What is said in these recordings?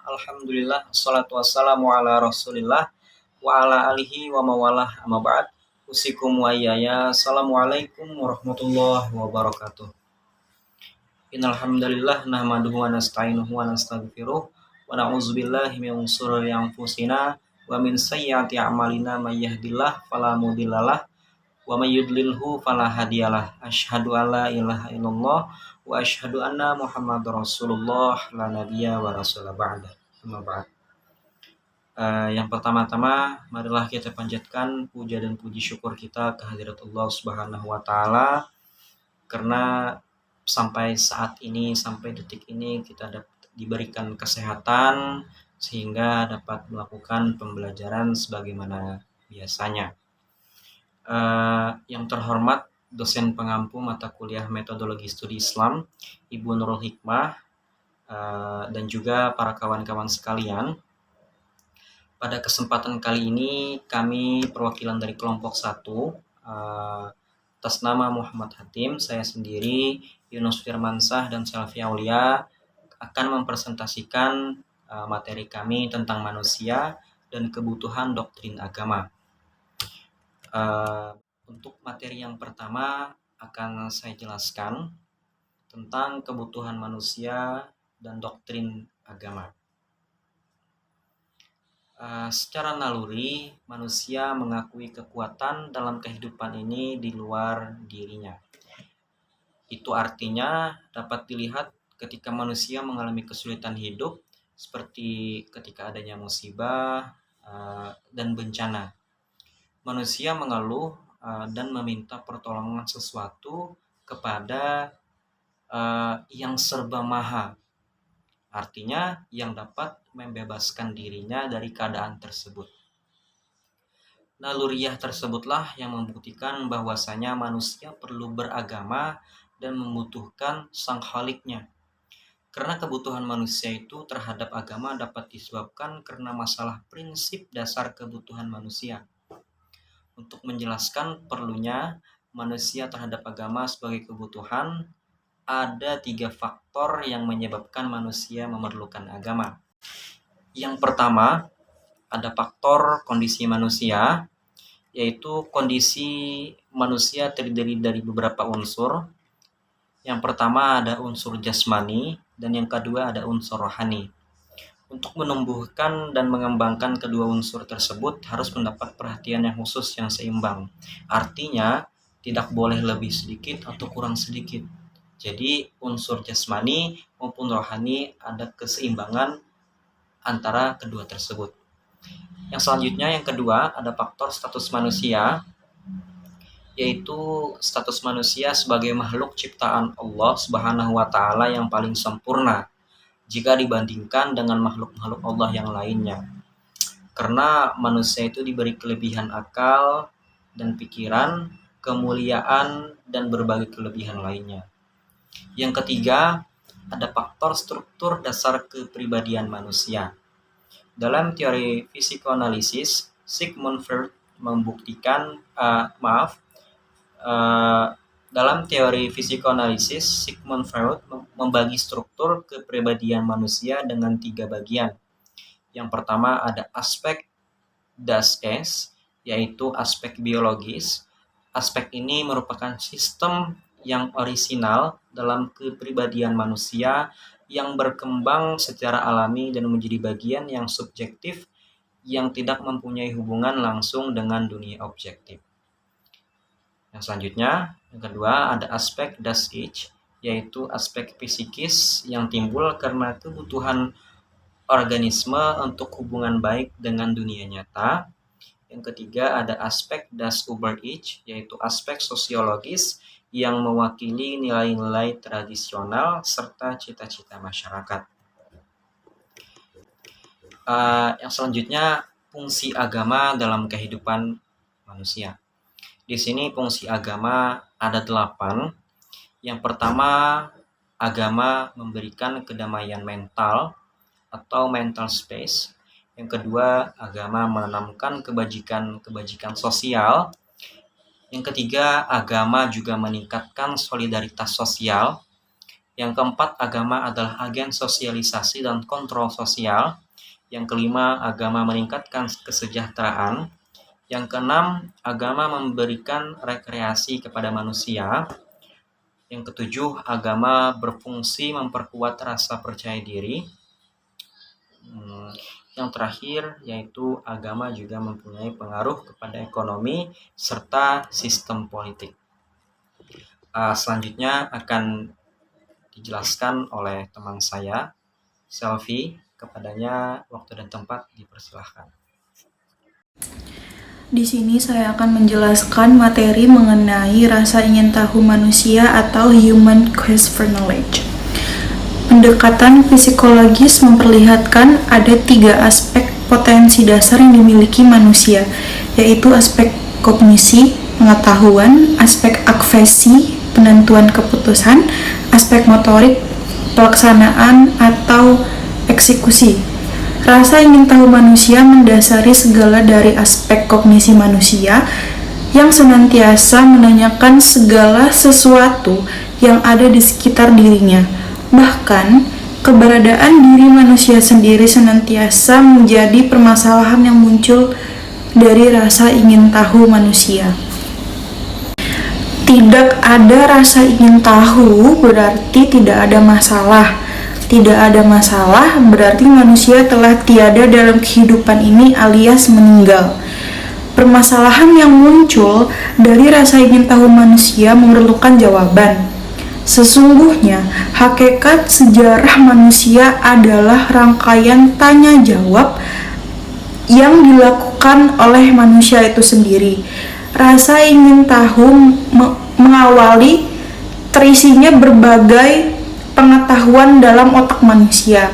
Alhamdulillah, assalatu wassalamu ala Rasulillah wa ala alihi wa mawalah amma ba'd. Usikum wa iyaya. Assalamualaikum warahmatullahi wabarakatuh. Innal hamdalillah nahmaduhu wa nasta'inuhu wa nastaghfiruh wa na'udzubillahi min shururi anfusina wa min sayyiati a'malina may yahdihillahu fala mudhillalah wa may yudlilhu fala hadiyalah. Asyhadu an la ilaha illallah wa asyhadu anna Muhammadar Rasulullah la nabiyya wa rasula ba'da. Amma ba'd. Yang pertama-tama marilah kita panjatkan puja dan puji syukur kita kehadirat Allah Subhanahu wa taala karena sampai saat ini, sampai detik ini kita diberikan kesehatan sehingga dapat melakukan pembelajaran sebagaimana biasanya. Yang terhormat dosen pengampu mata kuliah metodologi studi Islam Ibu Nurul Hikmah dan juga para kawan-kawan sekalian. Pada kesempatan kali ini kami perwakilan dari kelompok 1 atas nama Muhammad Hatim, saya sendiri, Yunus Firmansah dan Selvi Aulia akan mempresentasikan materi kami tentang manusia dan kebutuhan doktrin agama. Untuk materi yang pertama akan saya jelaskan tentang kebutuhan manusia dan doktrin agama. Secara naluri, manusia mengakui kekuatan dalam kehidupan ini di luar dirinya. Itu artinya dapat dilihat ketika manusia mengalami kesulitan hidup, seperti ketika adanya musibah dan bencana. Manusia mengeluh dan meminta pertolongan sesuatu kepada yang serba maha. Artinya yang dapat membebaskan dirinya dari keadaan tersebut. Naluriah tersebutlah yang membuktikan bahwasanya manusia perlu beragama dan membutuhkan sang Khaliknya. Karena kebutuhan manusia itu terhadap agama dapat disebabkan karena masalah prinsip dasar kebutuhan manusia. Untuk menjelaskan perlunya manusia terhadap agama sebagai kebutuhan, ada 3 faktor yang menyebabkan manusia memerlukan agama. Yang pertama, ada faktor kondisi manusia, yaitu kondisi manusia terdiri dari beberapa unsur. Yang pertama ada unsur jasmani, dan yang kedua ada unsur rohani. Untuk menumbuhkan dan mengembangkan kedua unsur tersebut harus mendapat perhatian yang khusus yang seimbang. Artinya, tidak boleh lebih sedikit atau kurang sedikit. Jadi unsur jasmani maupun rohani ada keseimbangan antara kedua tersebut. Yang selanjutnya, yang kedua, ada faktor status manusia, yaitu status manusia sebagai makhluk ciptaan Allah Subhanahu wa taala yang paling sempurna jika dibandingkan dengan makhluk-makhluk Allah yang lainnya. Karena manusia itu diberi kelebihan akal dan pikiran, kemuliaan dan berbagai kelebihan lainnya. Yang ketiga, ada faktor struktur dasar kepribadian manusia. Dalam teori psikoanalisis, Sigmund Freud membuktikan, dalam teori psikoanalisis, Sigmund Freud membagi struktur kepribadian manusia dengan 3 bagian. Yang pertama ada aspek Das Es, yaitu aspek biologis. Aspek ini merupakan sistem yang orisinal dalam kepribadian manusia yang berkembang secara alami dan menjadi bagian yang subjektif yang tidak mempunyai hubungan langsung dengan dunia objektif. Yang selanjutnya, yang kedua ada aspek Das Ich, yaitu aspek psikis yang timbul karena kebutuhan organisme untuk hubungan baik dengan dunia nyata. Yang ketiga ada aspek Das Über-Ich, yaitu aspek sosiologis yang mewakili nilai-nilai tradisional serta cita-cita masyarakat. Yang selanjutnya, fungsi agama dalam kehidupan manusia. Di sini fungsi agama ada 8. Yang pertama, agama memberikan kedamaian mental atau mental space. Yang kedua, agama menanamkan kebajikan sosial. Yang ketiga, agama juga meningkatkan solidaritas sosial. Yang keempat, agama adalah agen sosialisasi dan kontrol sosial. Yang kelima, agama meningkatkan kesejahteraan. Yang keenam, agama memberikan rekreasi kepada manusia. Yang ketujuh, agama berfungsi memperkuat rasa percaya diri. Yang terakhir, yaitu agama juga mempunyai pengaruh kepada ekonomi serta sistem politik. Selanjutnya akan dijelaskan oleh teman saya, Selvi. Kepadanya waktu dan tempat dipersilahkan. Di sini saya akan menjelaskan materi mengenai rasa ingin tahu manusia atau human quest for knowledge. Pendekatan psikologis memperlihatkan ada 3 aspek potensi dasar yang dimiliki manusia, yaitu aspek kognisi, pengetahuan, aspek akvesi, penentuan keputusan, aspek motorik, pelaksanaan atau eksekusi. Rasa ingin tahu manusia mendasari segala dari aspek kognisi manusia yang senantiasa menanyakan segala sesuatu yang ada di sekitar dirinya. Bahkan, keberadaan diri manusia sendiri senantiasa menjadi permasalahan yang muncul dari rasa ingin tahu manusia. Tidak ada rasa ingin tahu berarti tidak ada masalah. Tidak ada masalah berarti manusia telah tiada dalam kehidupan ini alias meninggal. Permasalahan yang muncul dari rasa ingin tahu manusia memerlukan jawaban. Sesungguhnya, hakikat sejarah manusia adalah rangkaian tanya jawab yang dilakukan oleh manusia itu sendiri. Rasa ingin tahu mengawali terisinya berbagai pengetahuan dalam otak manusia.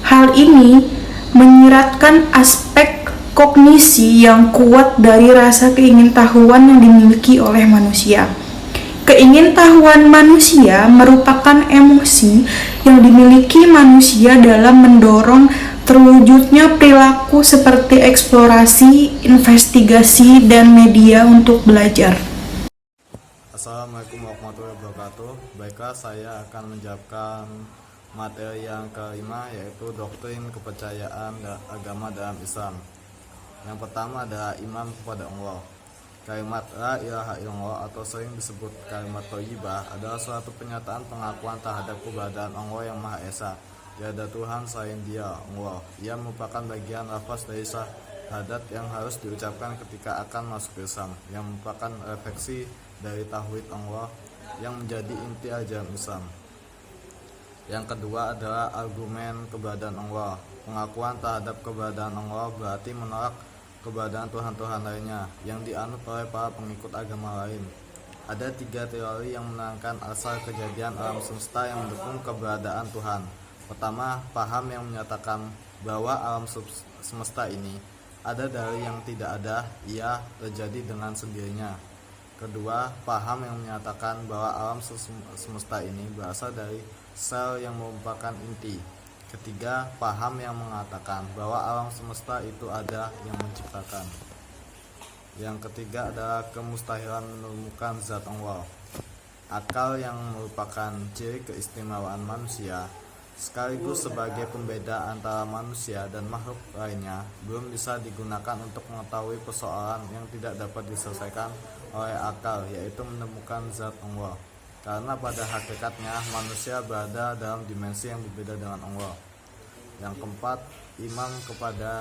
Hal ini menyiratkan aspek kognisi yang kuat dari rasa keingintahuan yang dimiliki oleh manusia. Keingintahuan manusia merupakan emosi yang dimiliki manusia dalam mendorong terwujudnya perilaku seperti eksplorasi, investigasi, dan media untuk belajar. Assalamualaikum warahmatullahi wabarakatuh. Baiklah, saya akan menjawabkan materi yang kelima, yaitu doktrin kepercayaan agama dalam Islam. Yang pertama adalah iman kepada Allah. Kalimat la ilaha illallah atau sering disebut kalimat thayyibah adalah suatu pernyataan pengakuan terhadap keberadaan Allah yang Maha Esa. Tiada Tuhan selain Dia, Allah. Ia merupakan bagian lafaz dari syahadat yang harus diucapkan ketika akan masuk Islam, yang merupakan refleksi dari tauhid Allah yang menjadi inti ajaran Islam. Yang kedua adalah argumen keberadaan Allah. Pengakuan terhadap keberadaan Allah berarti menolak keberadaan Tuhan-Tuhan lainnya yang dianut oleh para pengikut agama lain. Ada 3 teori yang menerangkan asal kejadian alam semesta yang mendukung keberadaan Tuhan. Pertama, paham yang menyatakan bahwa alam semesta ini ada dari yang tidak ada, ia terjadi dengan sendirinya. Kedua, paham yang menyatakan bahwa alam semesta ini berasal dari sel yang merupakan inti. Ketiga, paham yang mengatakan bahwa alam semesta itu ada yang menciptakan. Yang ketiga adalah kemustahilan menemukan zat Allah. Akal yang merupakan ciri keistimewaan manusia sekaligus sebagai pembeda antara manusia dan makhluk lainnya belum bisa digunakan untuk mengetahui persoalan yang tidak dapat diselesaikan oleh akal, yaitu menemukan zat Allah. Karena pada hakikatnya manusia berada dalam dimensi yang berbeda dengan Allah. Yang keempat, iman kepada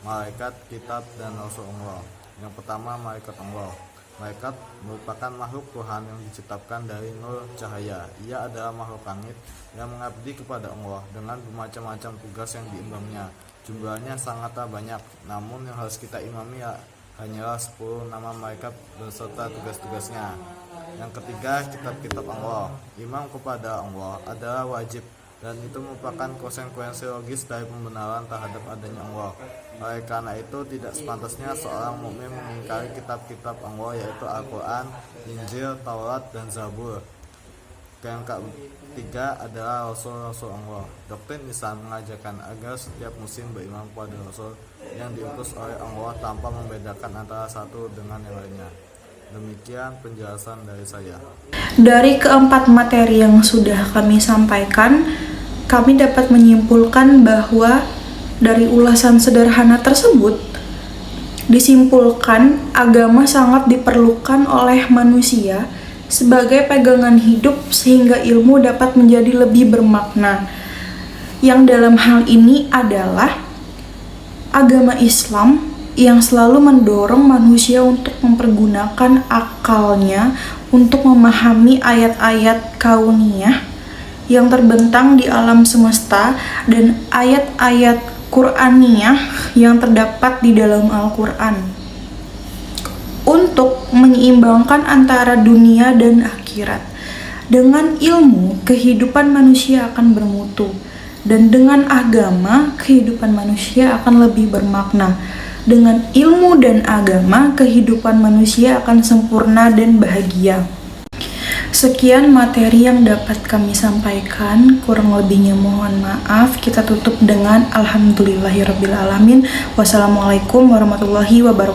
malaikat, kitab, dan rasul Allah. Yang pertama, malaikat Allah. Malaikat merupakan makhluk Tuhan yang diciptakan dari nur cahaya. Ia adalah makhluk langit yang mengabdi kepada Allah dengan bermacam-macam tugas yang diimbanginya. Jumlahnya sangatlah banyak, namun yang harus kita imami hanyalah 10 nama malaikat beserta tugas-tugasnya. Yang ketiga, kitab-kitab Allah. Iman kepada Allah adalah wajib dan itu merupakan konsekuensi logis dari pembenaran terhadap adanya Allah. Oleh karena itu, tidak sepantasnya seorang mukmin mengingkari kitab-kitab Allah, yaitu Al-Quran, Injil, Taurat, dan Zabur. Yang ketiga adalah Rasul-Rasul Allah. Doktrin Islam mengajarkan agar setiap muslim beriman kepada Rasul yang diutus oleh Allah tanpa membedakan antara satu dengan yang lainnya. Demikian penjelasan dari saya. Dari keempat materi yang sudah kami sampaikan, kami dapat menyimpulkan bahwa dari ulasan sederhana tersebut disimpulkan agama sangat diperlukan oleh manusia sebagai pegangan hidup sehingga ilmu dapat menjadi lebih bermakna. Yang dalam hal ini adalah agama Islam yang selalu mendorong manusia untuk mempergunakan akalnya untuk memahami ayat-ayat kauniyah yang terbentang di alam semesta dan ayat-ayat Qur'aniyah yang terdapat di dalam Al-Quran untuk menyeimbangkan antara dunia dan akhirat. Dengan ilmu, kehidupan manusia akan bermutu, dan dengan agama, kehidupan manusia akan lebih bermakna. Dengan ilmu dan agama, kehidupan manusia akan sempurna dan bahagia. Sekian materi yang dapat kami sampaikan, kurang lebihnya mohon maaf. Kita tutup dengan alhamdulillahirabbil alamin. Wassalamualaikum warahmatullahi wabarakatuh.